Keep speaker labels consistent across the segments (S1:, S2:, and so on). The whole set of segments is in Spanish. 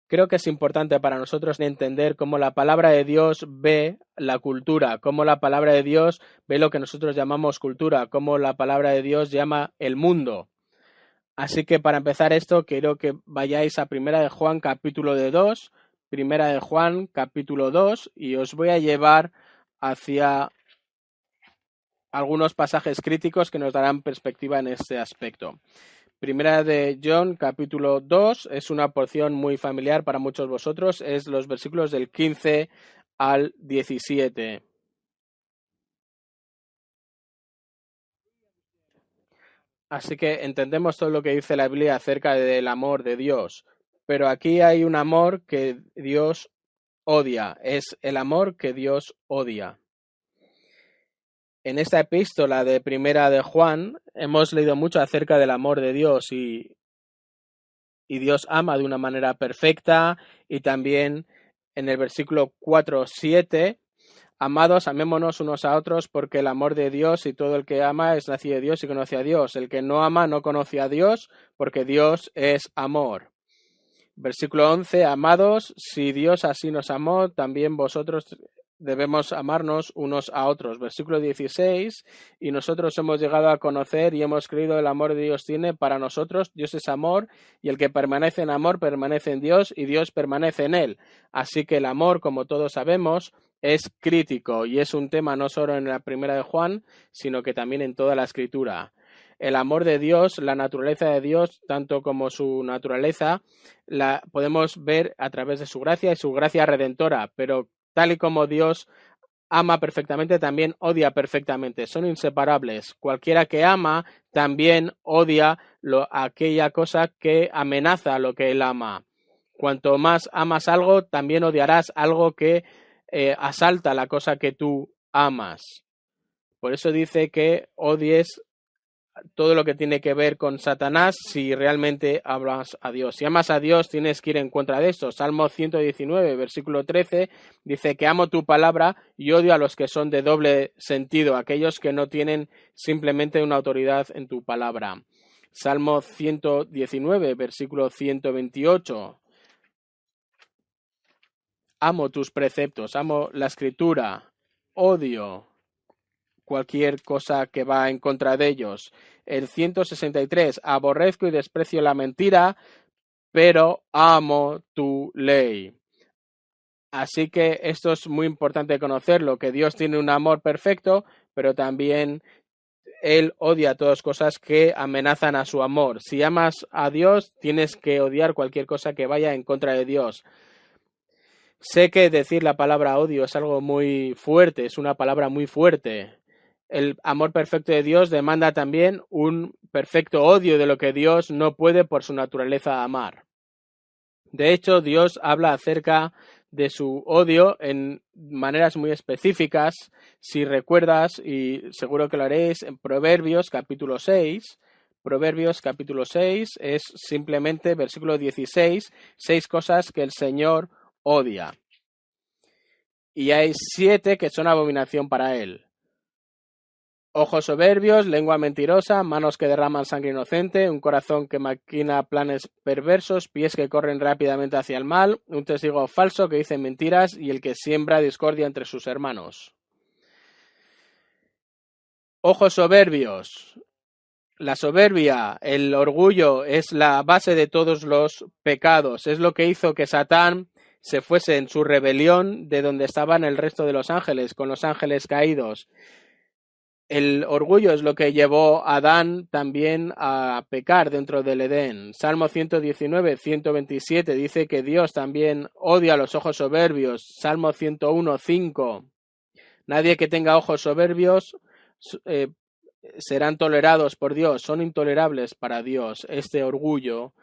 S1: Creo que es importante para nosotros entender cómo la palabra de Dios ve la cultura, cómo la palabra de Dios ve lo que nosotros llamamos cultura, cómo la palabra de Dios llama el mundo. Así que para empezar esto, quiero que vayáis a Primera de Juan capítulo 2, Primera de Juan capítulo 2, y os voy a llevar hacia algunos pasajes críticos que nos darán perspectiva en este aspecto. Primera de John, capítulo 2, es una porción muy familiar para muchos de vosotros, es los versículos del 15 al 17. Así que entendemos todo lo que dice la Biblia acerca del amor de Dios, pero aquí hay un amor que Dios odia, es el amor que Dios odia. En esta epístola de Primera de Juan hemos leído mucho acerca del amor de Dios y Dios ama de una manera perfecta, y también en el versículo 4-7, amados, amémonos unos a otros porque el amor de Dios y todo el que ama es nacido de Dios y conoce a Dios. El que no ama no conoce a Dios porque Dios es amor. Versículo 11, amados, si Dios así nos amó, también vosotros debemos amarnos unos a otros. Versículo 16, y nosotros hemos llegado a conocer y hemos creído el amor que Dios tiene para nosotros. Dios es amor, y el que permanece en amor permanece en Dios y Dios permanece en él. Así que el amor, como todos sabemos, es crítico y es un tema no solo en la Primera de Juan, sino que también en toda la Escritura. El amor de Dios, la naturaleza de Dios, tanto como su naturaleza, la podemos ver a través de su gracia y su gracia redentora, pero tal y como Dios ama perfectamente, también odia perfectamente. Son inseparables. Cualquiera que ama también odia aquella cosa que amenaza lo que él ama. Cuanto más amas algo, también odiarás algo que asalta la cosa que tú amas. Por eso dice que odies todo lo que tiene que ver con Satanás si realmente amas a Dios. Si amas a Dios, tienes que ir en contra de esto. Salmo 119, versículo 13, dice que amo tu palabra y odio a los que son de doble sentido, aquellos que no tienen simplemente una autoridad en tu palabra. Salmo 119, versículo 128. Amo tus preceptos, amo la escritura, odio cualquier cosa que va en contra de ellos. El 163, aborrezco y desprecio la mentira, pero amo tu ley. Así que esto es muy importante conocerlo, que Dios tiene un amor perfecto, pero también Él odia todas cosas que amenazan a su amor. Si amas a Dios, tienes que odiar cualquier cosa que vaya en contra de Dios. Sé que decir la palabra odio es algo muy fuerte, es una palabra muy fuerte. El amor perfecto de Dios demanda también un perfecto odio de lo que Dios no puede por su naturaleza amar. De hecho, Dios habla acerca de su odio en maneras muy específicas. Si recuerdas, y seguro que lo haréis, en Proverbios capítulo 6. Proverbios capítulo 6 es simplemente versículo 16, 6 cosas que el Señor odia. Y hay 7 que son abominación para él. Ojos soberbios, lengua mentirosa, manos que derraman sangre inocente, un corazón que maquina planes perversos, pies que corren rápidamente hacia el mal, un testigo falso que dice mentiras y el que siembra discordia entre sus hermanos. Ojos soberbios. La soberbia, el orgullo, es la base de todos los pecados. Es lo que hizo que Satán se fuese en su rebelión de donde estaban el resto de los ángeles, con los ángeles caídos. El orgullo es lo que llevó a Adán también a pecar dentro del Edén. Salmo 119, 127 dice que Dios también odia los ojos soberbios. Salmo 101, 5. Nadie que tenga ojos soberbios serán tolerados por Dios, son intolerables para Dios. Este orgullo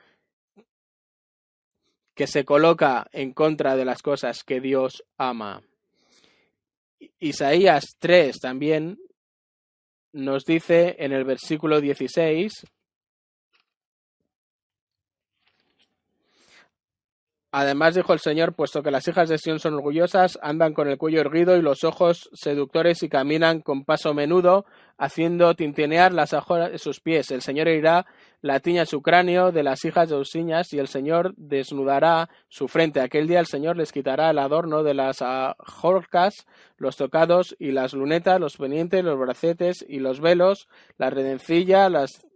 S1: que se coloca en contra de las cosas que Dios ama. Isaías 3 también nos dice en el versículo 16, además dijo el Señor, puesto que las hijas de Sión son orgullosas, andan con el cuello erguido y los ojos seductores y caminan con paso menudo, haciendo tintinear las agujas de sus pies. El Señor herirá la tiña su cráneo de las hijas de Usiñas, y el Señor desnudará su frente. Aquel día el Señor les quitará el adorno de las ajorcas, los tocados y las lunetas, los pendientes, los bracetes y los velos, la redencilla, las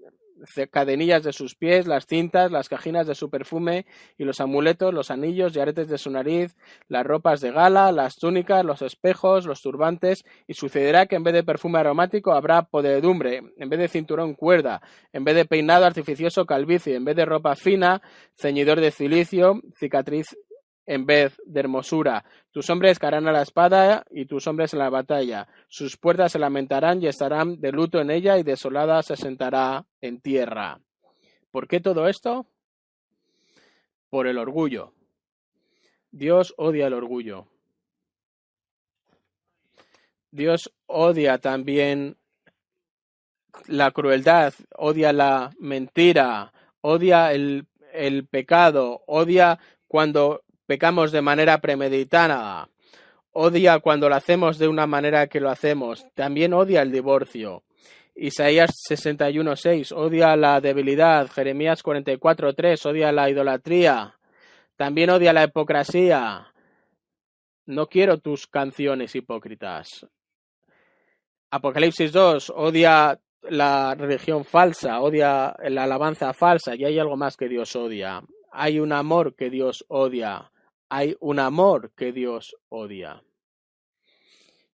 S1: cadenillas de sus pies, las cintas, las cajinas de su perfume y los amuletos, los anillos y aretes de su nariz, las ropas de gala, las túnicas, los espejos, los turbantes, y sucederá que en vez de perfume aromático habrá podredumbre, en vez de cinturón cuerda, en vez de peinado artificioso calvicie, en vez de ropa fina, ceñidor de cilicio, cicatriz en vez de hermosura. Tus hombres caerán a la espada y tus hombres en la batalla. Sus puertas se lamentarán y estarán de luto en ella, y desolada se sentará en tierra. ¿Por qué todo esto? Por el orgullo. Dios odia el orgullo. Dios odia también la crueldad, odia la mentira, odia el pecado, odia cuando pecamos de manera premeditada, odia cuando lo hacemos de una manera que lo hacemos, también odia el divorcio. Isaías 61:6 odia la debilidad, Jeremías 44:3 odia la idolatría, también odia la hipocresía. No quiero tus canciones hipócritas. Apocalipsis 2 odia la religión falsa, odia la alabanza falsa, y hay algo más que Dios odia. Hay un amor que Dios odia. Hay un amor que Dios odia.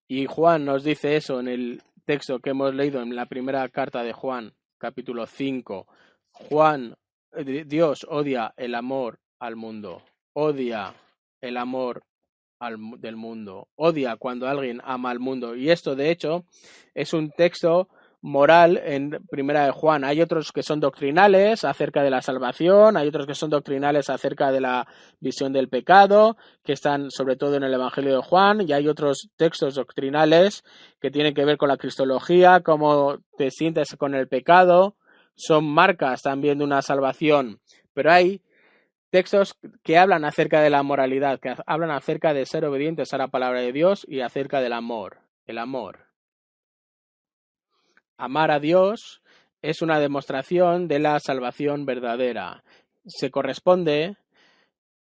S1: Y Juan nos dice eso en el texto que hemos leído en la primera carta de Juan, capítulo 5. Dios odia el amor al mundo, odia el amor del mundo, odia cuando alguien ama al mundo. Y esto, de hecho, es un texto moral en primera de Juan. Hay otros que son doctrinales acerca de la salvación, hay otros que son doctrinales acerca de la visión del pecado, que están sobre todo en el Evangelio de Juan, y hay otros textos doctrinales que tienen que ver con la cristología, cómo te sientes con el pecado, son marcas también de una salvación. Pero hay textos que hablan acerca de la moralidad, que hablan acerca de ser obedientes a la palabra de Dios y acerca del amor, el amor. Amar a Dios es una demostración de la salvación verdadera. Se corresponde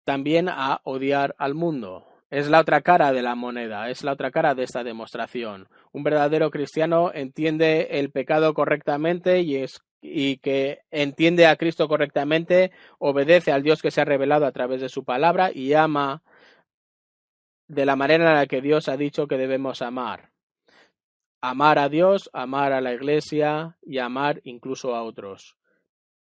S1: también a odiar al mundo. Es la otra cara de la moneda, es la otra cara de esta demostración. Un verdadero cristiano entiende el pecado correctamente y que entiende a Cristo correctamente, obedece al Dios que se ha revelado a través de su palabra y ama de la manera en la que Dios ha dicho que debemos amar. Amar a Dios, amar a la Iglesia y amar incluso a otros.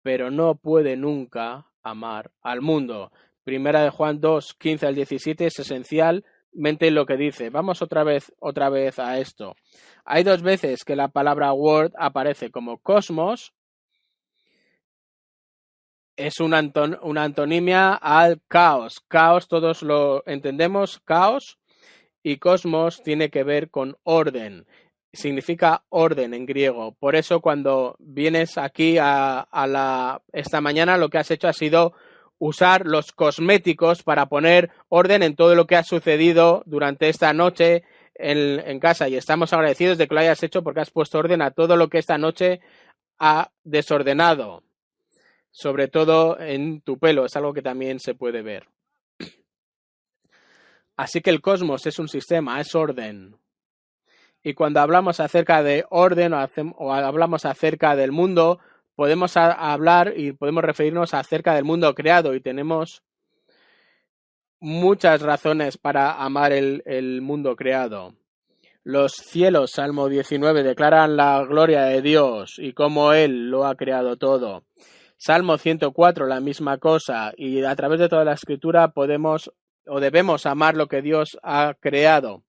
S1: Pero no puede nunca amar al mundo. Primera de Juan 2, 15 al 17 es esencialmente lo que dice. Vamos otra vez a esto. Hay dos veces que la palabra word aparece como cosmos. Es una antonimia al caos. Caos, todos lo entendemos, caos. Y cosmos tiene que ver con orden. Significa orden en griego. Por eso cuando vienes aquí esta mañana, lo que has hecho ha sido usar los cosméticos para poner orden en todo lo que ha sucedido durante esta noche en casa. Y estamos agradecidos de que lo hayas hecho porque has puesto orden a todo lo que esta noche ha desordenado. Sobre todo en tu pelo, es algo que también se puede ver. Así que el cosmos es un sistema, es orden. Y cuando hablamos acerca de orden o hablamos acerca del mundo, podemos hablar y podemos referirnos acerca del mundo creado, y tenemos muchas razones para amar el mundo creado. Los cielos, Salmo 19, declaran la gloria de Dios y cómo Él lo ha creado todo. Salmo 104, la misma cosa, y a través de toda la Escritura podemos o debemos amar lo que Dios ha creado.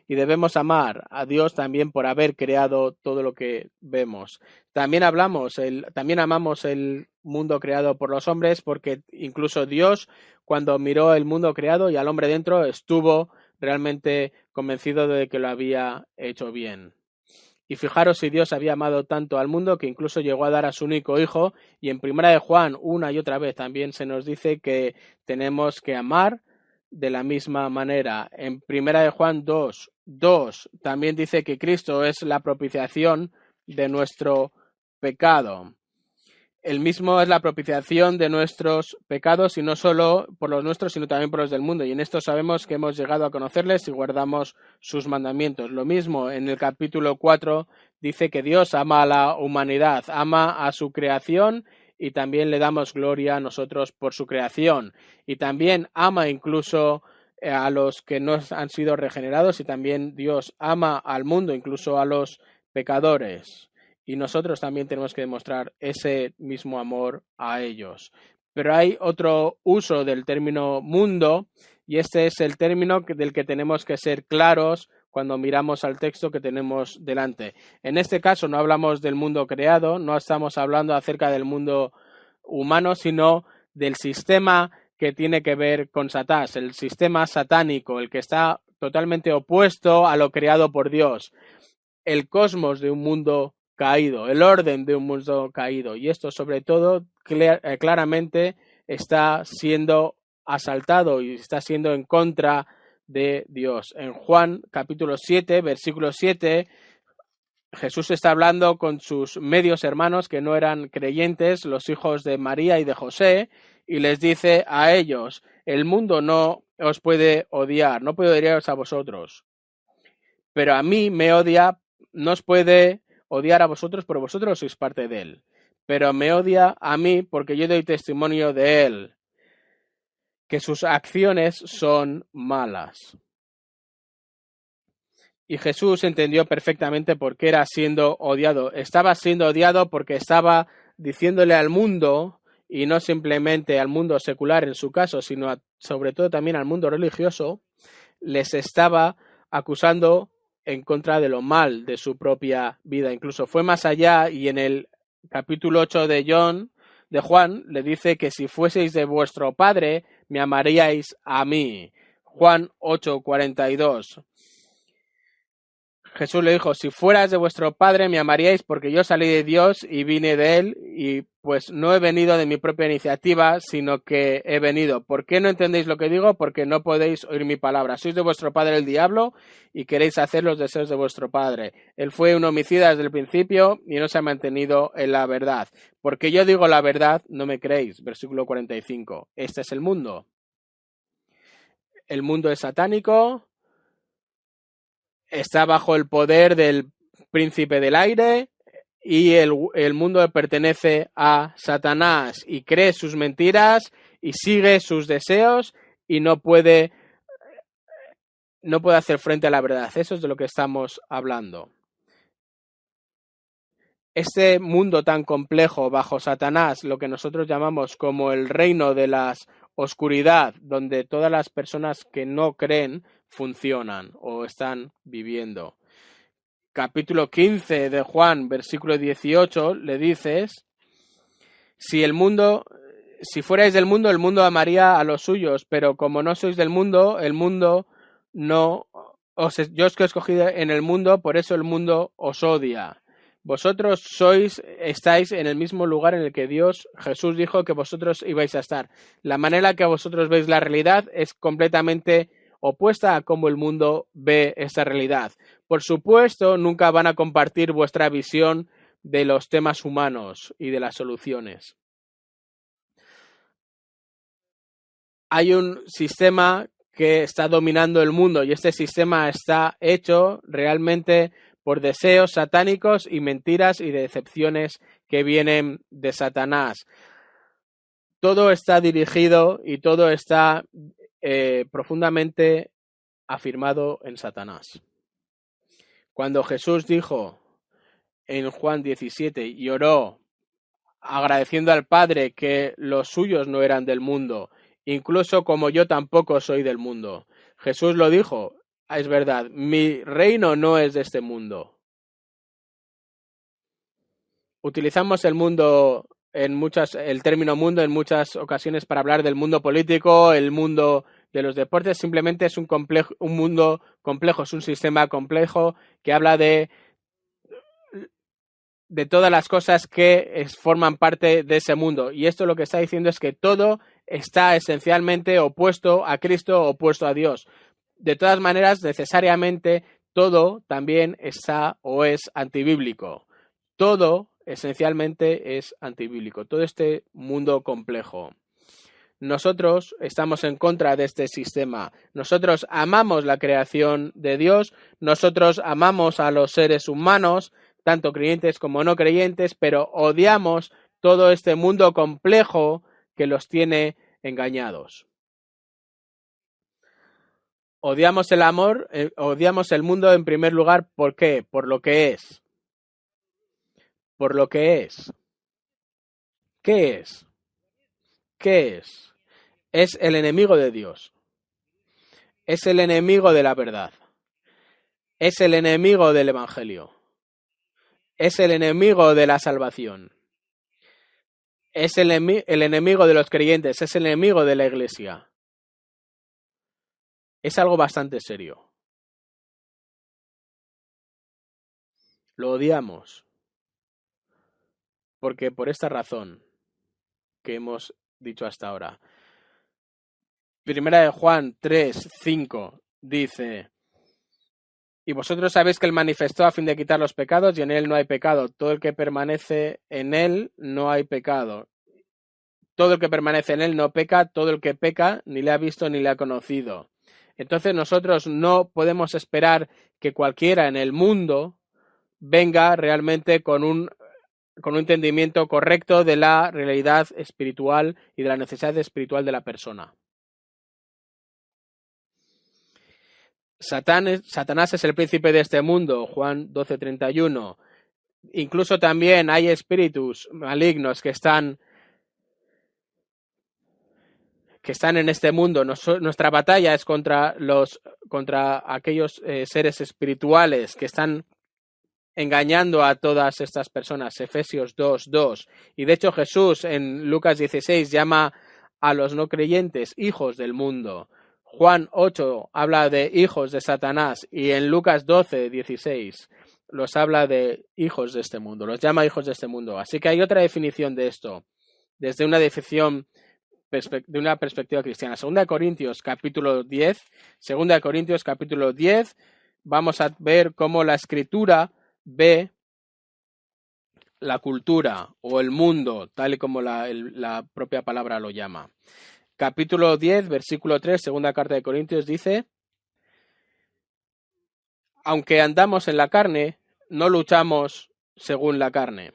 S1: Y debemos amar a Dios también por haber creado todo lo que vemos. También amamos el mundo creado por los hombres, porque incluso Dios, cuando miró el mundo creado y al hombre dentro, estuvo realmente convencido de que lo había hecho bien. Y fijaros si Dios había amado tanto al mundo que incluso llegó a dar a su único hijo, y en Primera de Juan una y otra vez también se nos dice que tenemos que amar de la misma manera. En Primera de Juan 2 también dice que Cristo es la propiciación de nuestro pecado. el mismo es la propiciación de nuestros pecados, y no solo por los nuestros, sino también por los del mundo. Y en esto sabemos que hemos llegado a conocerles si guardamos sus mandamientos. Lo mismo en el capítulo 4 dice que Dios ama a la humanidad, ama a su creación, y también le damos gloria a nosotros por su creación. Y también ama incluso a los que no han sido regenerados, y también Dios ama al mundo, incluso a los pecadores. Y nosotros también tenemos que demostrar ese mismo amor a ellos. Pero hay otro uso del término mundo, y este es el término del que tenemos que ser claros cuando miramos al texto que tenemos delante. En este caso no hablamos del mundo creado, no estamos hablando acerca del mundo humano, sino del sistema que tiene que ver con Satanás, el sistema satánico, el que está totalmente opuesto a lo creado por Dios, el cosmos de un mundo caído, el orden de un mundo caído. Y esto sobre todo claramente está siendo asaltado y está siendo en contra de Dios. En Juan capítulo 7, versículo 7, Jesús está hablando con sus medios hermanos que no eran creyentes, los hijos de María y de José, y les dice a ellos: el mundo no os puede odiar, no puede odiaros a vosotros, pero a mí me odia, no os puede odiar a vosotros, porque vosotros sois parte de él, pero me odia a mí porque yo doy testimonio de él, que sus acciones son malas. Y Jesús entendió perfectamente por qué era siendo odiado. Estaba siendo odiado porque estaba diciéndole al mundo, y no simplemente al mundo secular en su caso, sino sobre todo también al mundo religioso, les estaba acusando en contra de lo mal de su propia vida. Incluso fue más allá, y en el capítulo 8 de Juan le dice que si fueseis de vuestro padre, me amaríais a mí. Juan 8:42. Jesús le dijo: si fueras de vuestro padre me amaríais, porque yo salí de Dios y vine de él, y pues no he venido de mi propia iniciativa, sino que he venido. ¿Por qué no entendéis lo que digo? Porque no podéis oír mi palabra. Sois de vuestro padre el diablo y queréis hacer los deseos de vuestro padre. Él fue un homicida desde el principio y no se ha mantenido en la verdad. Porque yo digo la verdad, no me creéis. Versículo 45. Este es el mundo. El mundo es satánico. Está bajo el poder del príncipe del aire, y el mundo pertenece a Satanás, y cree sus mentiras y sigue sus deseos, y no puede hacer frente a la verdad. Eso es de lo que estamos hablando. Este mundo tan complejo bajo Satanás, lo que nosotros llamamos como el reino de la oscuridad, donde todas las personas que no creen funcionan o están viviendo. Capítulo 15 de Juan, versículo 18, le dices: si fuerais del mundo, el mundo amaría a los suyos, pero como no sois del mundo, el mundo no yo os he escogido en el mundo, por eso el mundo os odia. Vosotros estáis en el mismo lugar en el que Jesús dijo que vosotros ibais a estar. La manera que vosotros veis la realidad es completamente opuesta a cómo el mundo ve esa realidad. Por supuesto, nunca van a compartir vuestra visión de los temas humanos y de las soluciones. Hay un sistema que está dominando el mundo, y este sistema está hecho realmente por deseos satánicos y mentiras y decepciones que vienen de Satanás. Todo está dirigido y todo está profundamente afirmado en Satanás. Cuando Jesús dijo en Juan 17 y oró agradeciendo al Padre que los suyos no eran del mundo, incluso como yo tampoco soy del mundo, Jesús lo dijo: es verdad, mi reino no es de este mundo. Utilizamos el término mundo en muchas ocasiones para hablar del mundo político, el mundo de los deportes. Simplemente es un mundo complejo, es un sistema complejo que habla de todas las cosas que forman parte de ese mundo. Y esto lo que está diciendo es que todo está esencialmente opuesto a Cristo, opuesto a Dios. De todas maneras, necesariamente todo también está o es antibíblico. Todo esencialmente es antibíblico. Todo este mundo complejo. Nosotros estamos en contra de este sistema. Nosotros amamos la creación de Dios, nosotros amamos a los seres humanos, tanto creyentes como no creyentes, pero odiamos todo este mundo complejo que los tiene engañados. Odiamos el amor, odiamos el mundo en primer lugar, ¿por qué? Por lo que es. Por lo que es. ¿Qué es? ¿Qué es? Es el enemigo de Dios. Es el enemigo de la verdad. Es el enemigo del Evangelio. Es el enemigo de la salvación. Es el enemigo de los creyentes. Es el enemigo de la Iglesia. Es algo bastante serio. Lo odiamos. Porque por esta razón que hemos dicho hasta ahora. Primera de Juan 3:5 dice: y vosotros sabéis que él manifestó a fin de quitar los pecados, y en él no hay pecado. Todo el que permanece en él no hay pecado. Todo el que permanece en él no peca, todo el que peca ni le ha visto ni le ha conocido. Entonces nosotros no podemos esperar que cualquiera en el mundo venga realmente con un entendimiento correcto de la realidad espiritual y de la necesidad espiritual de la persona. Satanás es el príncipe de este mundo, Juan 12:31. Incluso también hay espíritus malignos que están en este mundo. Nuestra batalla es contra aquellos seres espirituales que están engañando a todas estas personas. Efesios 2:2. Y de hecho Jesús en Lucas 16 llama a los no creyentes hijos del mundo. Juan 8 habla de hijos de Satanás, y en Lucas 12:16 los habla de hijos de este mundo, los llama hijos de este mundo. Así que hay otra definición de esto, desde una definición de una perspectiva cristiana. 2 Corintios capítulo 10, 2 Corintios capítulo 10, vamos a ver cómo la Escritura ve la cultura o el mundo, tal y como la propia palabra lo llama. Capítulo 10, versículo 3, segunda carta de Corintios, dice: aunque andamos en la carne, no luchamos según la carne.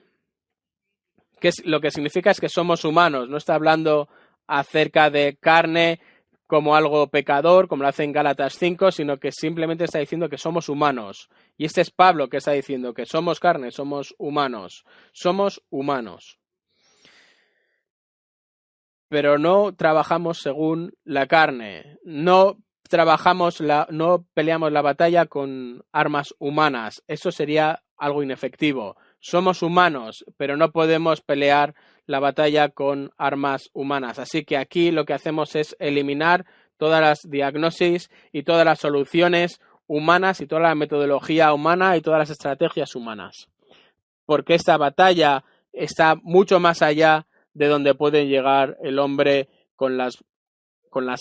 S1: Lo que significa es que somos humanos, no está hablando acerca de carne como algo pecador, como lo hace en Gálatas 5, sino que simplemente está diciendo que somos humanos. Y este es Pablo que está diciendo que somos carne, somos humanos. Somos humanos. Pero no trabajamos según la carne. No peleamos la batalla con armas humanas. Eso sería algo inefectivo. Somos humanos, pero no podemos pelear la batalla con armas humanas. Así que aquí lo que hacemos es eliminar todas las diagnosis y todas las soluciones humanas y toda la metodología humana y todas las estrategias humanas. Porque esta batalla está mucho más allá de donde puede llegar el hombre con las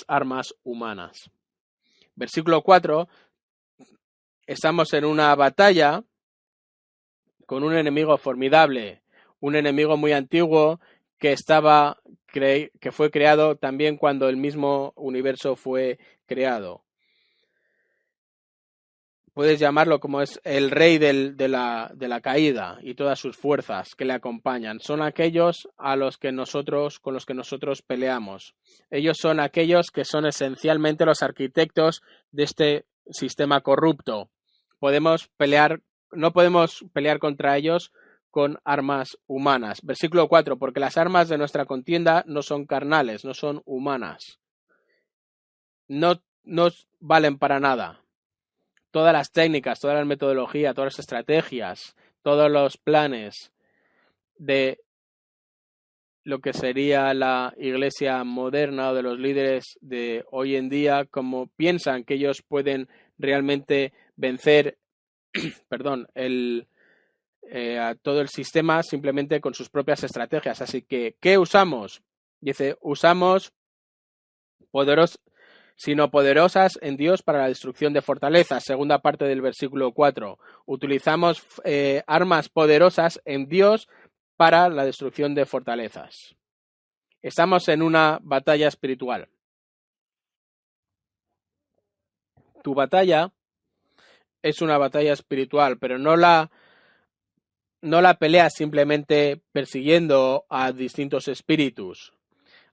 S1: armas humanas. Versículo 4. Estamos en una batalla con un enemigo formidable, un enemigo muy antiguo que fue creado también cuando el mismo universo fue creado. Puedes llamarlo como es el rey de la caída y todas sus fuerzas que le acompañan. Son aquellos con los que nosotros peleamos. Ellos son aquellos que son esencialmente los arquitectos de este sistema corrupto. No podemos pelear contra ellos con armas humanas. Versículo 4, porque las armas de nuestra contienda no son carnales, no son humanas. No valen para nada. Todas las técnicas, toda la metodología, todas las estrategias, todos los planes de lo que sería la iglesia moderna o de los líderes de hoy en día, como piensan que ellos pueden realmente vencer a todo el sistema simplemente con sus propias estrategias. Así que, ¿qué usamos? Dice, usamos sino poderosas en Dios para la destrucción de fortalezas. Segunda parte del versículo 4. Utilizamos armas poderosas en Dios para la destrucción de fortalezas. Estamos en una batalla espiritual. Tu batalla es una batalla espiritual, pero no la peleas simplemente persiguiendo a distintos espíritus.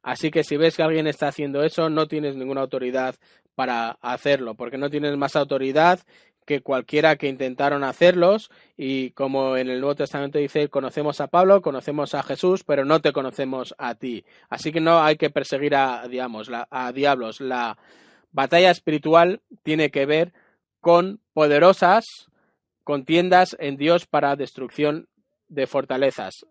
S1: Así que si ves que alguien está haciendo eso, no tienes ninguna autoridad para hacerlo, porque no tienes más autoridad que cualquiera que intentaron hacerlos, y como en el Nuevo Testamento dice, conocemos a Pablo, conocemos a Jesús, pero no te conocemos a ti. Así que no hay que perseguir a diablos. La batalla espiritual tiene que ver con poderosas contiendas en Dios para destrucción de fortalezas.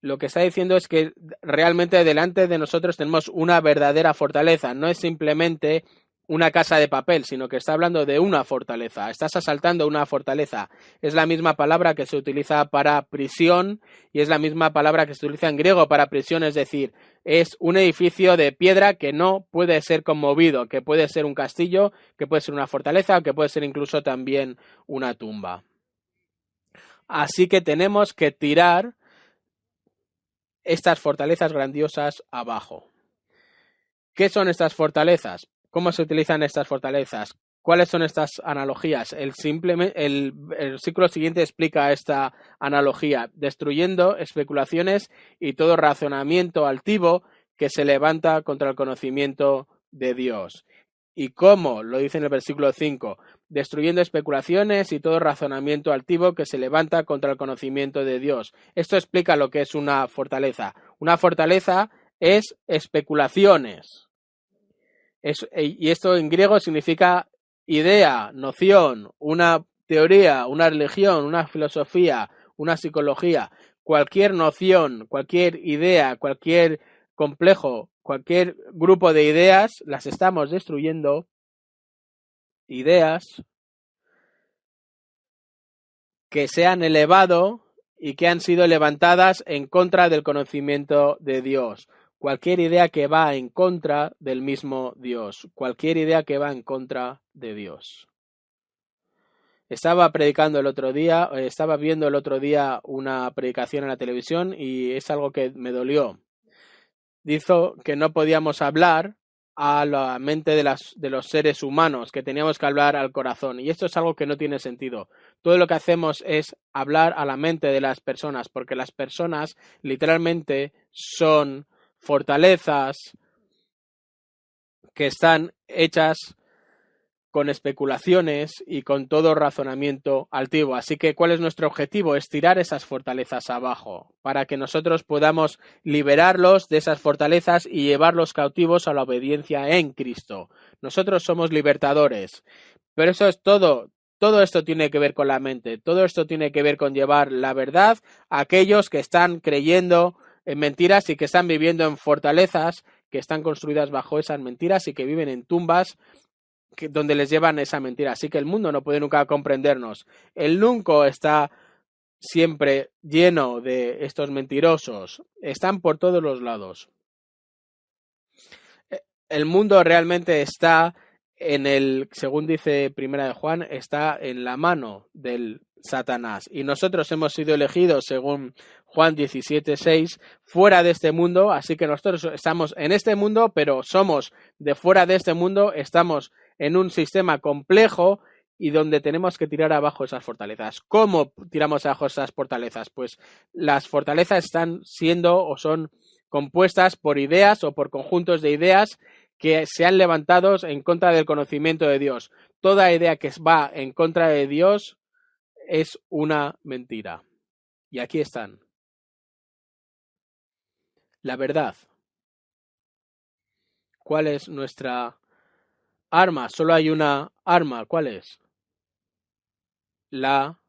S1: Lo que está diciendo es que realmente delante de nosotros tenemos una verdadera fortaleza, no es simplemente una casa de papel, sino que está hablando de una fortaleza. Estás asaltando una fortaleza. Es la misma palabra que se utiliza para prisión y es la misma palabra que se utiliza en griego para prisión, es decir, es un edificio de piedra que no puede ser conmovido, que puede ser un castillo, que puede ser una fortaleza o que puede ser incluso también una tumba. Así que tenemos que tirar estas fortalezas grandiosas abajo. ¿Qué son estas fortalezas? ¿Cómo se utilizan estas fortalezas? ¿Cuáles son estas analogías? El versículo siguiente explica esta analogía, destruyendo especulaciones y todo razonamiento altivo que se levanta contra el conocimiento de Dios. ¿Y cómo? Lo dice en el versículo 5, destruyendo especulaciones y todo razonamiento altivo que se levanta contra el conocimiento de Dios. Esto explica lo que es una fortaleza. Una fortaleza es especulaciones. Y esto en griego significa idea, noción, una teoría, una religión, una filosofía, una psicología. Cualquier noción, cualquier idea, cualquier complejo, cualquier grupo de ideas, las estamos destruyendo. Ideas que se han elevado y que han sido levantadas en contra del conocimiento de Dios. Cualquier idea que va en contra del mismo Dios. Cualquier idea que va en contra de Dios. Estaba viendo el otro día una predicación en la televisión y es algo que me dolió. Dijo que no podíamos hablar a la mente de los seres humanos, que teníamos que hablar al corazón. Y esto es algo que no tiene sentido. Todo lo que hacemos es hablar a la mente de las personas, porque las personas literalmente son fortalezas que están hechas con especulaciones y con todo razonamiento altivo. Así que, ¿cuál es nuestro objetivo? Es tirar esas fortalezas abajo, para que nosotros podamos liberarlos de esas fortalezas y llevarlos cautivos a la obediencia en Cristo. Nosotros somos libertadores, pero eso es todo. Todo esto tiene que ver con la mente, todo esto tiene que ver con llevar la verdad a aquellos que están creyendo en mentiras y que están viviendo en fortalezas que están construidas bajo esas mentiras y que viven en tumbas donde les llevan esa mentira. Así que el mundo no puede nunca comprendernos. El nunca está siempre lleno de estos mentirosos. Están por todos los lados. El mundo realmente está según dice Primera de Juan, está en la mano del Satanás. Y nosotros hemos sido elegidos, según Juan 17:6, fuera de este mundo. Así que nosotros estamos en este mundo, pero somos de fuera de este mundo, estamos en un sistema complejo y donde tenemos que tirar abajo esas fortalezas. ¿Cómo tiramos abajo esas fortalezas? Pues las fortalezas están siendo o son compuestas por ideas o por conjuntos de ideas que se han levantado en contra del conocimiento de Dios. Toda idea que va en contra de Dios es una mentira. Y aquí están. La verdad. ¿Cuál es nuestra arma? Solo hay una arma. ¿Cuál es? La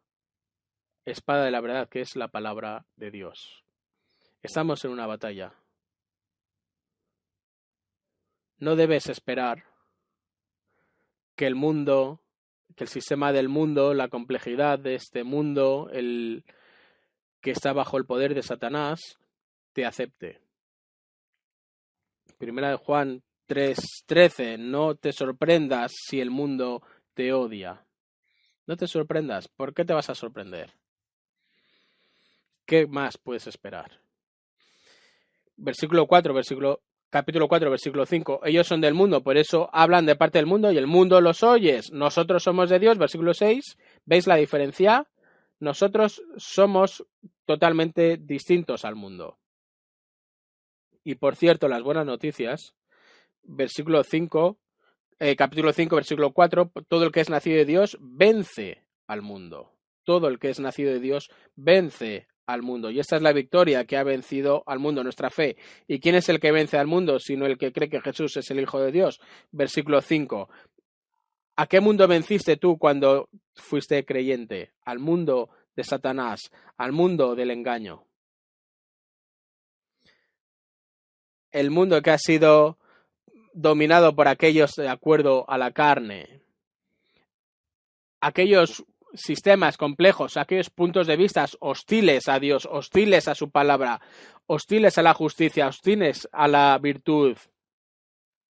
S1: espada de la verdad, que es la palabra de Dios. Estamos en una batalla. No debes esperar que el mundo, que el sistema del mundo, la complejidad de este mundo, el que está bajo el poder de Satanás, te acepte. Primera de Juan 3:13, no te sorprendas si el mundo te odia. No te sorprendas. ¿Por qué te vas a sorprender? ¿Qué más puedes esperar? Capítulo 4, versículo 5. Ellos son del mundo, por eso hablan de parte del mundo y el mundo los oyes. Nosotros somos de Dios, versículo 6. ¿Veis la diferencia? Nosotros somos totalmente distintos al mundo. Y por cierto, las buenas noticias, capítulo 5, versículo 4, todo el que es nacido de Dios vence al mundo. Todo el que es nacido de Dios vence al mundo. Y esta es la victoria que ha vencido al mundo, nuestra fe. ¿Y quién es el que vence al mundo sino el que cree que Jesús es el Hijo de Dios? Versículo 5. ¿A qué mundo venciste tú cuando fuiste creyente? Al mundo de Satanás, al mundo del engaño. El mundo que ha sido dominado por aquellos de acuerdo a la carne. Aquellos sistemas complejos, aquellos puntos de vista hostiles a Dios, hostiles a su palabra, hostiles a la justicia, hostiles a la virtud.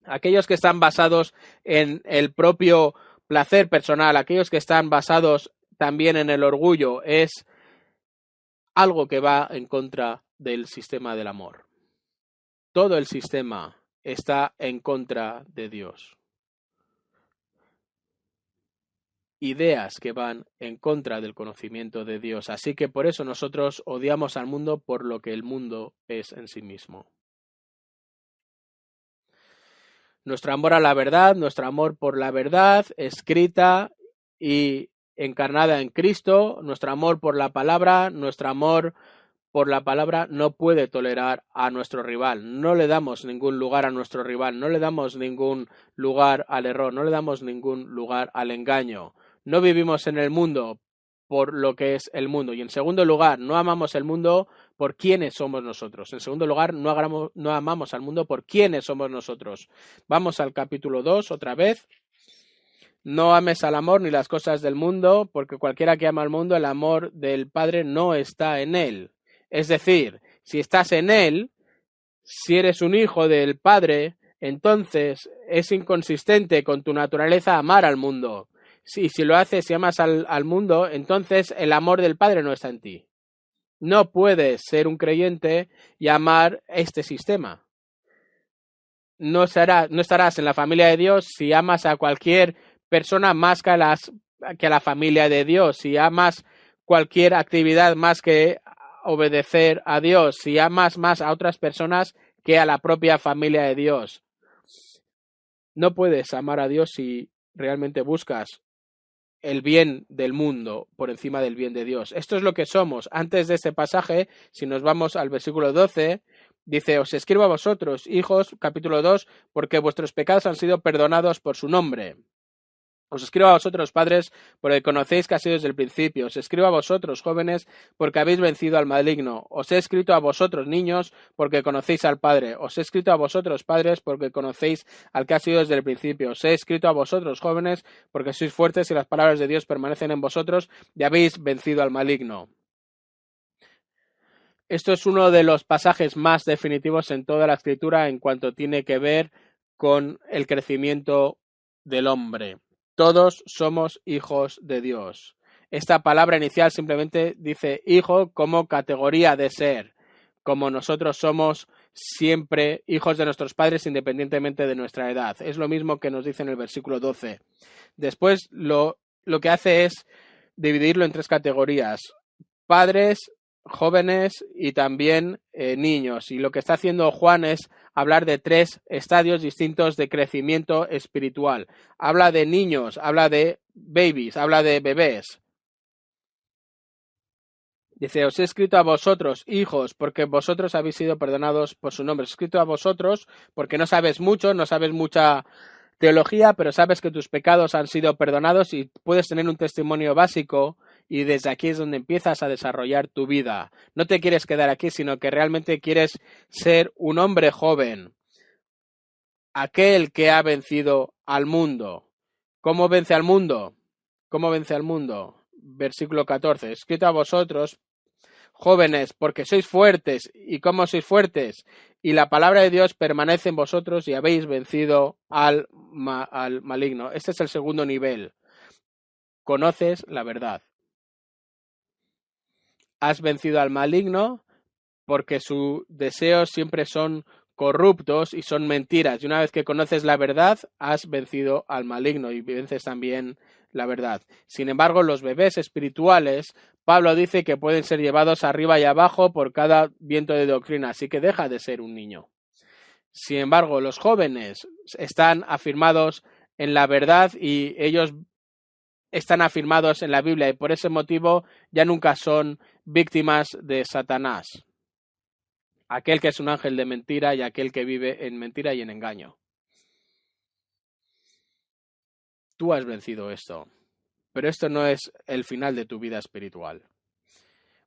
S1: Aquellos que están basados en el propio placer personal, aquellos que están basados también en el orgullo, es algo que va en contra del sistema del amor. Todo el sistema está en contra de Dios. Ideas que van en contra del conocimiento de Dios. Así que por eso nosotros odiamos al mundo por lo que el mundo es en sí mismo. Nuestro amor a la verdad, nuestro amor por la verdad escrita y encarnada en Cristo, nuestro amor por la palabra, nuestro amor por la palabra no puede tolerar a nuestro rival. No le damos ningún lugar a nuestro rival, no le damos ningún lugar al error, no le damos ningún lugar al engaño. No vivimos en el mundo por lo que es el mundo. Y en segundo lugar, no amamos el mundo por quiénes somos nosotros. En segundo lugar, no amamos al mundo por quiénes somos nosotros. Vamos al capítulo 2 otra vez. No ames al amor ni las cosas del mundo, porque cualquiera que ama al mundo, el amor del Padre no está en él. Es decir, si estás en él, si eres un hijo del Padre, entonces es inconsistente con tu naturaleza amar al mundo. Si lo haces y amas al mundo, entonces el amor del Padre no está en ti. No puedes ser un creyente y amar este sistema. No estarás en la familia de Dios si amas a cualquier persona más que a la familia de Dios, si amas cualquier actividad más que obedecer a Dios, si amas más a otras personas que a la propia familia de Dios. No puedes amar a Dios si realmente buscas el bien del mundo por encima del bien de Dios. Esto es lo que somos. Antes de este pasaje, si nos vamos al versículo 12, dice, os escribo a vosotros, hijos, capítulo 2, porque vuestros pecados han sido perdonados por su nombre. Os escribo a vosotros, padres, porque conocéis que ha sido desde el principio. Os escribo a vosotros, jóvenes, porque habéis vencido al maligno. Os he escrito a vosotros, niños, porque conocéis al Padre. Os he escrito a vosotros, padres, porque conocéis al que ha sido desde el principio. Os he escrito a vosotros, jóvenes, porque sois fuertes y las palabras de Dios permanecen en vosotros y habéis vencido al maligno. Esto es uno de los pasajes más definitivos en toda la Escritura en cuanto tiene que ver con el crecimiento del hombre. Todos somos hijos de Dios. Esta palabra inicial simplemente dice hijo como categoría de ser, como nosotros somos siempre hijos de nuestros padres independientemente de nuestra edad. Es lo mismo que nos dice en el versículo 12. Después lo que hace es dividirlo en tres categorías: padres, jóvenes y también niños. Y lo que está haciendo Juan es hablar de tres estadios distintos de crecimiento espiritual. Habla de niños, habla de babies, habla de bebés. Dice, os he escrito a vosotros, hijos, porque vosotros habéis sido perdonados por su nombre. Os he escrito a vosotros porque no sabes mucho, no sabes mucha teología, pero sabes que tus pecados han sido perdonados y puedes tener un testimonio básico y desde aquí es donde empiezas a desarrollar tu vida. No te quieres quedar aquí, sino que realmente quieres ser un hombre joven, aquel que ha vencido al mundo. ¿Cómo vence al mundo? ¿Cómo vence al mundo? Versículo 14. Escrito a vosotros, jóvenes, porque sois fuertes. ¿Y cómo sois fuertes? y la palabra de Dios permanece en vosotros y habéis vencido al maligno. Este es el segundo nivel. Conoces la verdad. Has vencido al maligno porque sus deseos siempre son corruptos y son mentiras. Y una vez que conoces la verdad, has vencido al maligno y vences también la verdad. Sin embargo, los bebés espirituales, Pablo dice que pueden ser llevados arriba y abajo por cada viento de doctrina, así que deja de ser un niño. Sin embargo, los jóvenes están afirmados en la verdad y ellos están afirmados en la Biblia y por ese motivo ya nunca son víctimas de Satanás, aquel que es un ángel de mentira y aquel que vive en mentira y en engaño. Tú has vencido esto, pero esto no es el final de tu vida espiritual.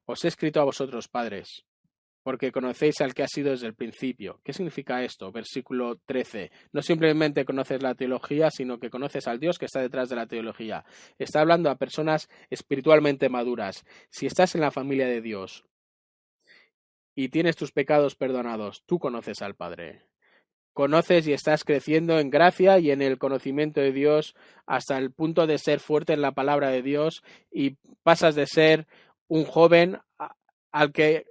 S1: Os he escrito a vosotros, padres, porque conocéis al que ha sido desde el principio. ¿Qué significa esto? Versículo 13. No simplemente conoces la teología, sino que conoces al Dios que está detrás de la teología. Está hablando a personas espiritualmente maduras. Si estás en la familia de Dios y tienes tus pecados perdonados, tú conoces al Padre. Conoces y estás creciendo en gracia y en el conocimiento de Dios hasta el punto de ser fuerte en la palabra de Dios y pasas de ser un joven al que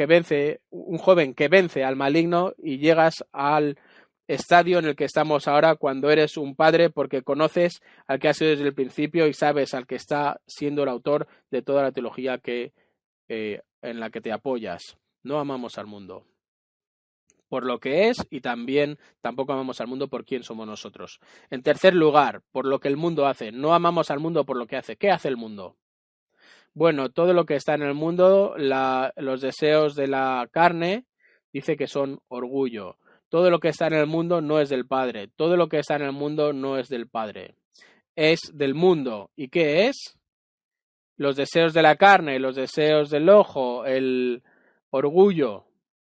S1: vence al maligno y llegas al estadio en el que estamos ahora cuando eres un padre porque conoces al que ha sido desde el principio y sabes al que está siendo el autor de toda la teología en la que te apoyas. No amamos al mundo por lo que es y tampoco amamos al mundo por quién somos nosotros. En tercer lugar, por lo que el mundo hace. No amamos al mundo por lo que hace. ¿Qué hace el mundo? Bueno, todo lo que está en el mundo, los deseos de la carne, dice que son orgullo. Todo lo que está en el mundo no es del Padre. Todo lo que está en el mundo no es del Padre. Es del mundo. ¿Y qué es? Los deseos de la carne, los deseos del ojo, el orgullo,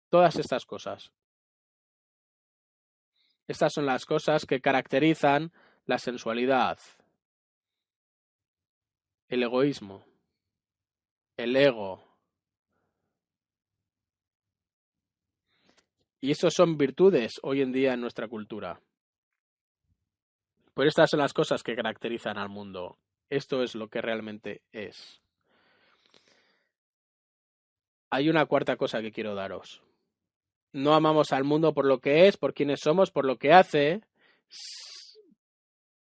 S1: todas estas cosas. Estas son las cosas que caracterizan la sensualidad, el egoísmo, el ego. Y estos son virtudes hoy en día en nuestra cultura. Pues estas son las cosas que caracterizan al mundo. Esto es lo que realmente es. Hay una cuarta cosa que quiero daros. No amamos al mundo por lo que es, por quienes somos, por lo que hace,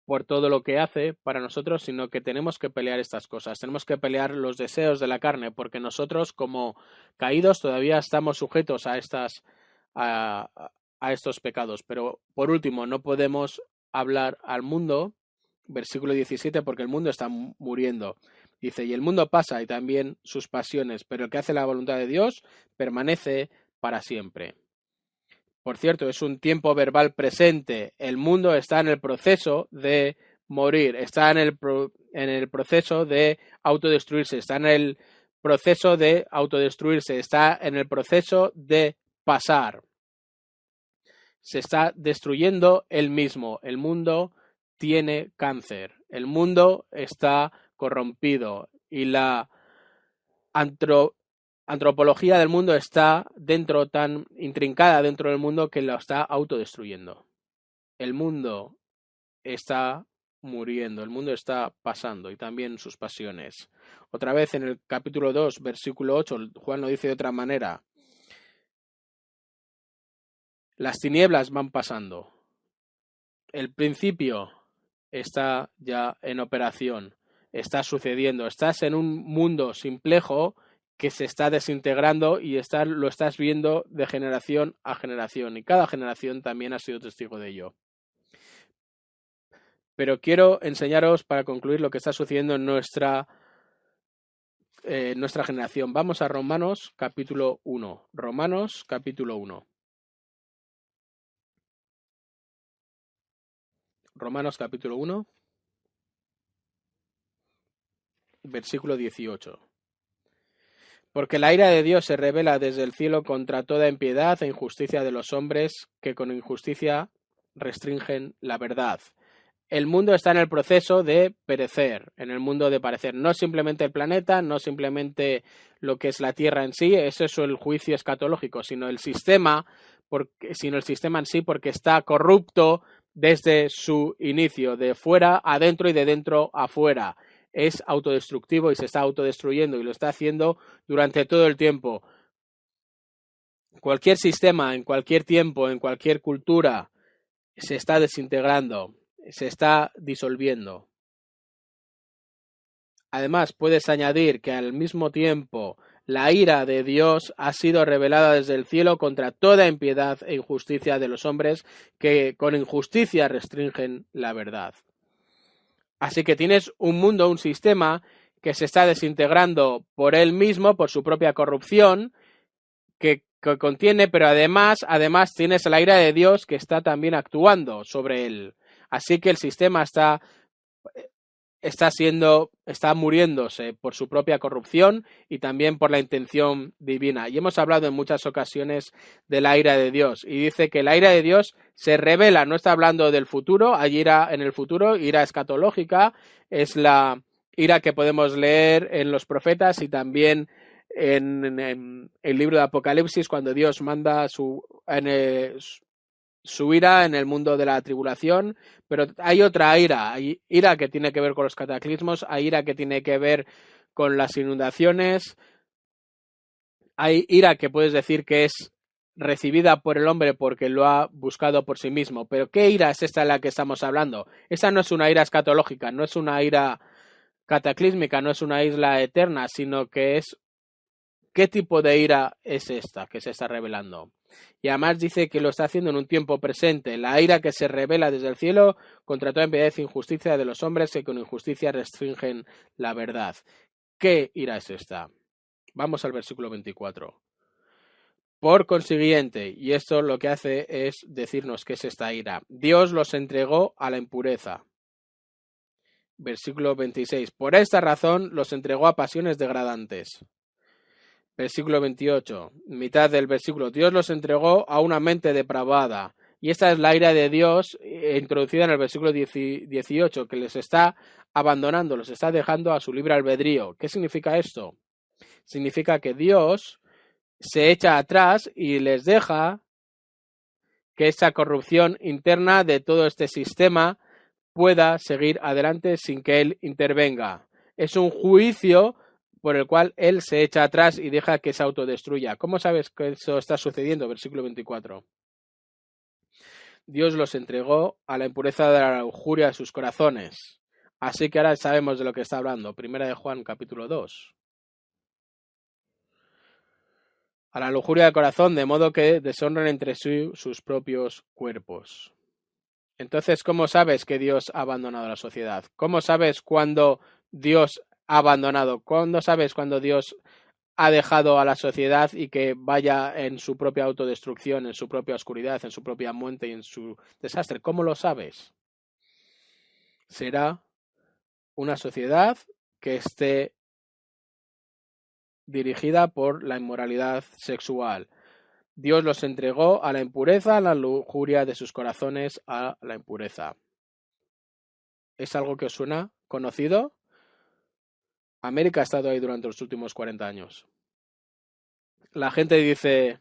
S1: por todo lo que hace para nosotros, sino que tenemos que pelear estas cosas. Tenemos que pelear los deseos de la carne, porque nosotros como caídos todavía estamos sujetos a estos pecados. Pero por último, no podemos hablar al mundo, versículo 17, porque el mundo está muriendo. Dice, y el mundo pasa y también sus pasiones, pero el que hace la voluntad de Dios permanece para siempre. Por cierto, es un tiempo verbal presente. El mundo está en el proceso de morir, está en el proceso de autodestruirse, está en el proceso de autodestruirse, está en el proceso de pasar. Se está destruyendo él mismo. El mundo tiene cáncer. El mundo está corrompido y la antropología del mundo está tan intrincada dentro del mundo que lo está autodestruyendo. El mundo está muriendo, el mundo está pasando y también sus pasiones. Otra vez en el capítulo 2, versículo 8, Juan lo dice de otra manera. Las tinieblas van pasando. El principio está ya en operación, está sucediendo. Estás en un mundo simplejo que se está desintegrando y lo estás viendo de generación a generación y cada generación también ha sido testigo de ello. Pero quiero enseñaros para concluir lo que está sucediendo en nuestra generación. Vamos a Romanos capítulo 1. Romanos capítulo 1. Romanos capítulo 1, versículo 18. Porque la ira de Dios se revela desde el cielo contra toda impiedad e injusticia de los hombres que con injusticia restringen la verdad. el mundo está en el proceso de perecer, en el mundo de parecer. No simplemente el planeta, no simplemente lo que es la Tierra en sí, es eso el juicio escatológico, sino el sistema en sí, porque está corrupto desde su inicio, de fuera adentro y de dentro afuera. Es autodestructivo y se está autodestruyendo y lo está haciendo durante todo el tiempo. Cualquier sistema, en cualquier tiempo, en cualquier cultura, se está desintegrando, se está disolviendo. Además, puedes añadir que al mismo tiempo la ira de Dios ha sido revelada desde el cielo contra toda impiedad e injusticia de los hombres que con injusticia restringen la verdad. Así que tienes un mundo, un sistema que se está desintegrando por él mismo, por su propia corrupción, que contiene, pero además tienes la ira de Dios que está también actuando sobre él. Así que el sistema está muriéndose por su propia corrupción y también por la intención divina. Y hemos hablado en muchas ocasiones de la ira de Dios. Y dice que la ira de Dios se revela, no está hablando del futuro, hay ira en el futuro, ira escatológica, es la ira que podemos leer en los profetas y también en el libro de Apocalipsis, cuando Dios manda su ira en el mundo de la tribulación, pero hay otra ira, hay ira que tiene que ver con los cataclismos, hay ira que tiene que ver con las inundaciones, hay ira que puedes decir que es recibida por el hombre porque lo ha buscado por sí mismo, pero ¿qué ira es esta de la que estamos hablando? Esta no es una ira escatológica, no es una ira cataclísmica, no es una isla eterna, sino que es ¿qué tipo de ira es esta que se está revelando? Y además dice que lo está haciendo en un tiempo presente, la ira que se revela desde el cielo contra toda impiedad e injusticia de los hombres que con injusticia restringen la verdad. ¿Qué ira es esta? Vamos al versículo 24. Por consiguiente, y esto lo que hace es decirnos qué es esta ira, Dios los entregó a la impureza. Versículo 26. Por esta razón los entregó a pasiones degradantes. Versículo 28, mitad del versículo. Dios los entregó a una mente depravada. Y esta es la ira de Dios introducida en el versículo 18, que les está abandonando, los está dejando a su libre albedrío. ¿Qué significa esto? Significa que Dios se echa atrás y les deja que esa corrupción interna de todo este sistema pueda seguir adelante sin que Él intervenga. Es un juicio por el cual él se echa atrás y deja que se autodestruya. ¿Cómo sabes que eso está sucediendo? Versículo 24. Dios los entregó a la impureza de la lujuria de sus corazones. Así que ahora sabemos de lo que está hablando. Primera de Juan, capítulo 2. A la lujuria del corazón, de modo que deshonren entre sí sus propios cuerpos. Entonces, ¿cómo sabes que Dios ha abandonado a la sociedad? ¿Cómo sabes cuándo Dios abandonado? ¿Cuándo sabes cuando Dios ha dejado a la sociedad y que vaya en su propia autodestrucción, en su propia oscuridad, en su propia muerte y en su desastre? ¿Cómo lo sabes? Será una sociedad que esté dirigida por la inmoralidad sexual. Dios los entregó a la impureza, a la lujuria de sus corazones, a la impureza. ¿Es algo que os suena conocido? América ha estado ahí durante los últimos 40 años. La gente dice,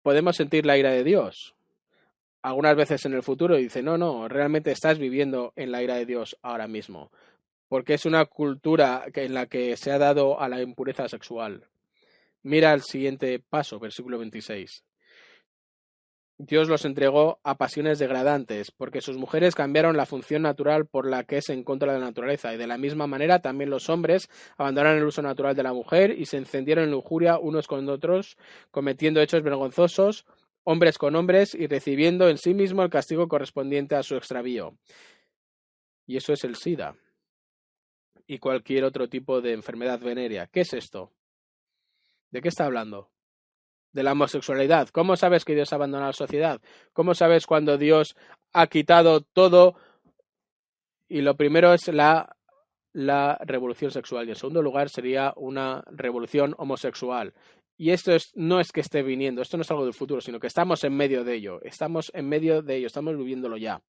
S1: podemos sentir la ira de Dios. Algunas veces en el futuro dice, no, realmente estás viviendo en la ira de Dios ahora mismo. Porque es una cultura en la que se ha dado a la impureza sexual. Mira el siguiente paso, versículo 26. Dios los entregó a pasiones degradantes, porque sus mujeres cambiaron la función natural por la que es en contra de la naturaleza, y de la misma manera también los hombres abandonaron el uso natural de la mujer y se encendieron en lujuria unos con otros, cometiendo hechos vergonzosos, hombres con hombres, y recibiendo en sí mismo el castigo correspondiente a su extravío. Y eso es el SIDA y cualquier otro tipo de enfermedad venérea. ¿Qué es esto? ¿De qué está hablando? De la homosexualidad. ¿Cómo sabes que Dios ha abandonado la sociedad? ¿Cómo sabes cuando Dios ha quitado todo? Y lo primero es la revolución sexual y en segundo lugar sería una revolución homosexual. Y esto no es que esté viniendo, esto no es algo del futuro, sino que estamos en medio de ello, estamos viviéndolo ya.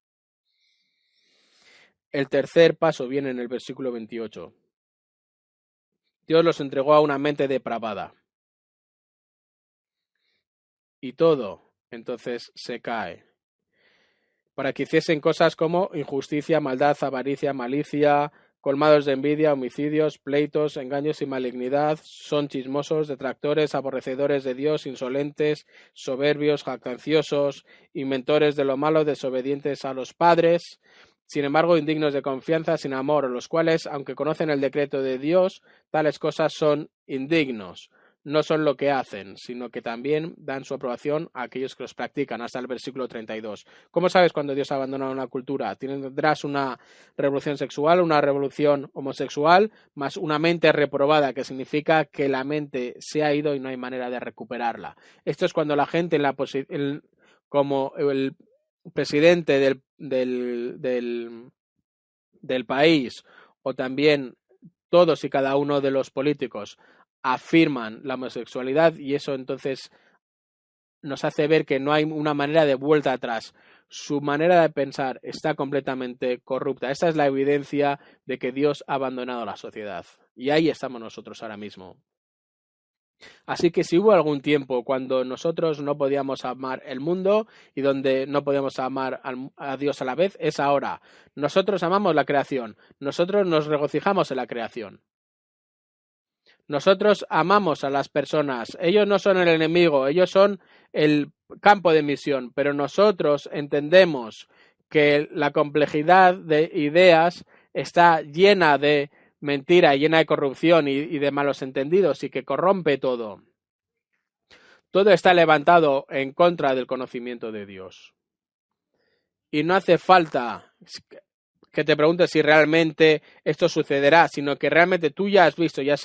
S1: El tercer paso viene en el versículo 28. Dios los entregó a una mente depravada. Y todo, entonces, se cae. Para que hiciesen cosas como injusticia, maldad, avaricia, malicia, colmados de envidia, homicidios, pleitos, engaños y malignidad, son chismosos, detractores, aborrecedores de Dios, insolentes, soberbios, jactanciosos, inventores de lo malo, desobedientes a los padres, sin embargo indignos de confianza, sin amor, los cuales, aunque conocen el decreto de Dios, tales cosas son indignos. No son lo que hacen, sino que también dan su aprobación a aquellos que los practican, hasta el versículo 32. ¿Cómo sabes cuando Dios ha abandonado una cultura? Tendrás una revolución sexual, una revolución homosexual, más una mente reprobada, que significa que la mente se ha ido y no hay manera de recuperarla. Esto es cuando la gente, como el presidente del país, o también todos y cada uno de los políticos, afirman la homosexualidad, y eso entonces nos hace ver que no hay una manera de vuelta atrás. Su manera de pensar está completamente corrupta. Esta es la evidencia de que Dios ha abandonado la sociedad. Y ahí estamos nosotros ahora mismo. Así que si hubo algún tiempo cuando nosotros no podíamos amar el mundo y donde no podíamos amar a Dios a la vez, es ahora. Nosotros amamos la creación. Nosotros nos regocijamos en la creación. Nosotros amamos a las personas. Ellos no son el enemigo, ellos son el campo de misión, pero nosotros entendemos que la complejidad de ideas está llena de mentira, llena de corrupción y de malos entendidos, y que corrompe todo. Todo está levantado en contra del conocimiento de Dios. Y no hace falta que te preguntes si realmente esto sucederá, sino que realmente tú ya has visto y has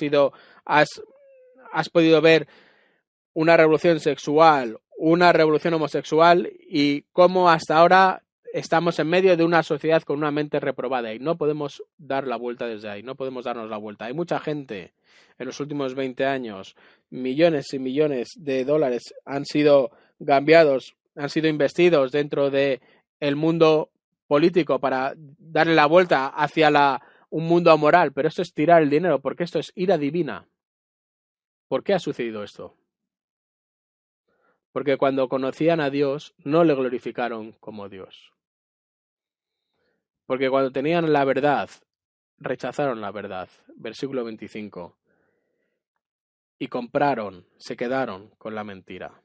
S1: podido ver una revolución sexual, una revolución homosexual, y cómo hasta ahora estamos en medio de una sociedad con una mente reprobada y no podemos dar la vuelta desde ahí, no podemos darnos la vuelta. Hay mucha gente en los últimos 20 años, millones y millones de dólares han sido cambiados, han sido investidos dentro de el mundo político para darle la vuelta hacia un mundo amoral, pero esto es tirar el dinero, porque esto es ira divina. ¿Por qué ha sucedido esto? Porque cuando conocían a Dios no le glorificaron como Dios. Porque cuando tenían la verdad, rechazaron la verdad. Versículo 25. Y se quedaron con la mentira.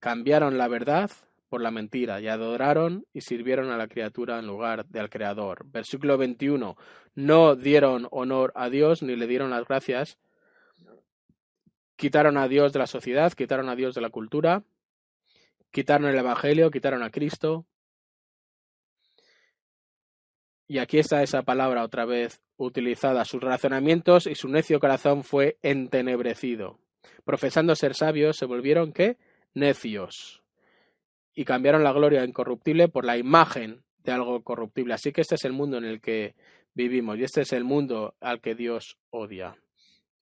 S1: Cambiaron la verdad por la mentira y adoraron y sirvieron a la criatura en lugar del Creador. Versículo 21. No dieron honor a Dios ni le dieron las gracias. Quitaron a Dios de la sociedad, quitaron a Dios de la cultura, quitaron el Evangelio, quitaron a Cristo. Y aquí está esa palabra otra vez utilizada. Sus razonamientos y su necio corazón fue entenebrecido. Profesando ser sabios, se volvieron, ¿qué? Necios. Y cambiaron la gloria incorruptible por la imagen de algo corruptible. Así que este es el mundo en el que vivimos. Y este es el mundo al que Dios odia.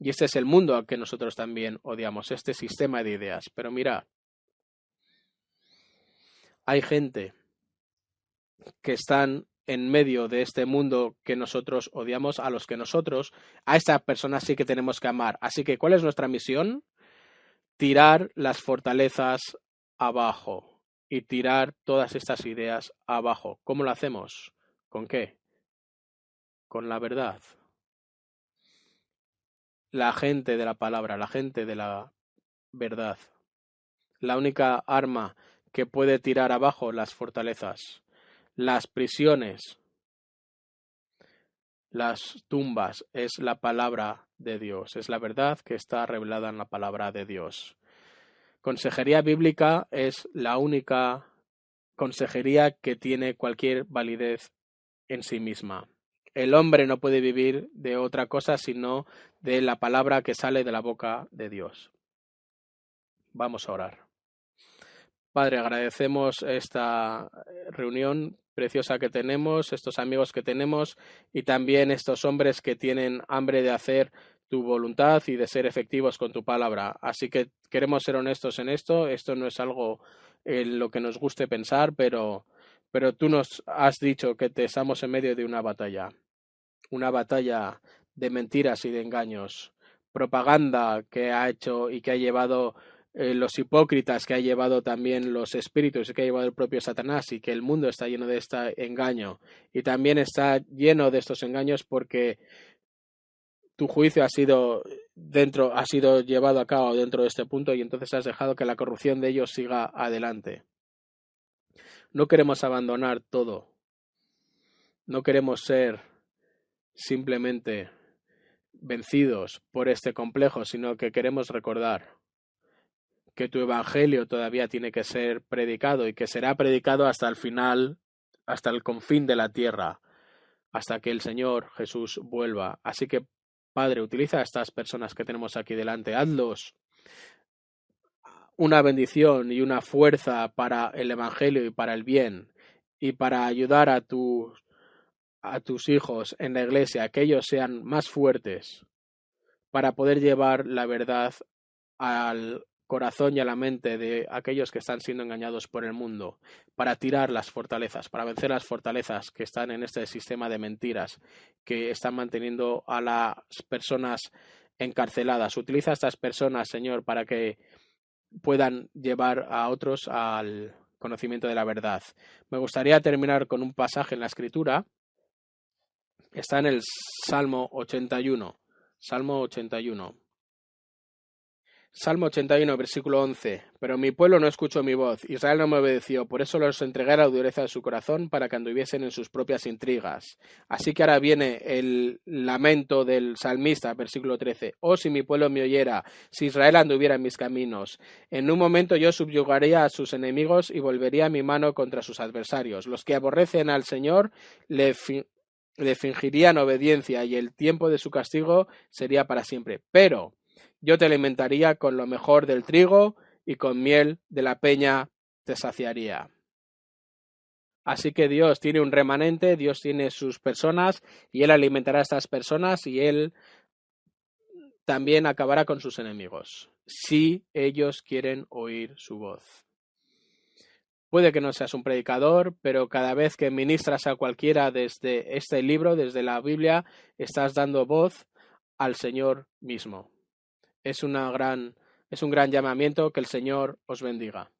S1: Y este es el mundo al que nosotros también odiamos. Este sistema de ideas. Pero mira, hay gente que están en medio de este mundo que nosotros odiamos, a estas personas sí que tenemos que amar. Así que, ¿cuál es nuestra misión? Tirar las fortalezas abajo y tirar todas estas ideas abajo. ¿Cómo lo hacemos? ¿Con qué? Con la verdad. La gente de la palabra, la gente de la verdad. La única arma que puede tirar abajo las fortalezas, las prisiones, las tumbas, es la palabra de Dios, es la verdad que está revelada en la palabra de Dios. Consejería bíblica es la única consejería que tiene cualquier validez en sí misma. El hombre no puede vivir de otra cosa sino de la palabra que sale de la boca de Dios. Vamos a orar. Padre, agradecemos esta reunión preciosa que tenemos, estos amigos que tenemos y también estos hombres que tienen hambre de hacer tu voluntad y de ser efectivos con tu palabra. Así que queremos ser honestos en esto. Esto no es algo en lo que nos guste pensar, pero pero tú nos has dicho que estamos en medio de una batalla de mentiras y de engaños, propaganda que ha hecho y que ha llevado los hipócritas, que ha llevado también los espíritus y que ha llevado el propio Satanás, y que el mundo está lleno de este engaño y también está lleno de estos engaños porque tu juicio ha sido llevado a cabo dentro de este punto, y entonces has dejado que la corrupción de ellos siga adelante. No queremos abandonar todo. No queremos ser simplemente vencidos por este complejo, sino que queremos recordar que tu evangelio todavía tiene que ser predicado y que será predicado hasta el final, hasta el confín de la tierra, hasta que el Señor Jesús vuelva. Así que, Padre, utiliza a estas personas que tenemos aquí delante, hazlos una bendición y una fuerza para el evangelio y para el bien, y para ayudar a tus hijos en la iglesia, que ellos sean más fuertes para poder llevar la verdad al corazón y a la mente de aquellos que están siendo engañados por el mundo, para tirar las fortalezas, para vencer las fortalezas que están en este sistema de mentiras que están manteniendo a las personas encarceladas. Utiliza a estas personas, Señor, para que puedan llevar a otros al conocimiento de la verdad. Me gustaría terminar con un pasaje en la Escritura. Está en el Salmo 81. Salmo 81. Salmo 81, versículo 11. Pero mi pueblo no escuchó mi voz, Israel no me obedeció, por eso los entregué a la dureza de su corazón para que anduviesen en sus propias intrigas. Así que ahora viene el lamento del salmista, versículo 13. Oh, si mi pueblo me oyera, si Israel anduviera en mis caminos. En un momento yo subyugaría a sus enemigos y volvería mi mano contra sus adversarios. Los que aborrecen al Señor le fingirían obediencia y el tiempo de su castigo sería para siempre. Pero yo te alimentaría con lo mejor del trigo y con miel de la peña te saciaría. Así que Dios tiene un remanente, Dios tiene sus personas y Él alimentará a estas personas y Él también acabará con sus enemigos, si ellos quieren oír su voz. Puede que no seas un predicador, pero cada vez que ministras a cualquiera desde este libro, desde la Biblia, estás dando voz al Señor mismo. Es un gran llamamiento. Que el Señor os bendiga.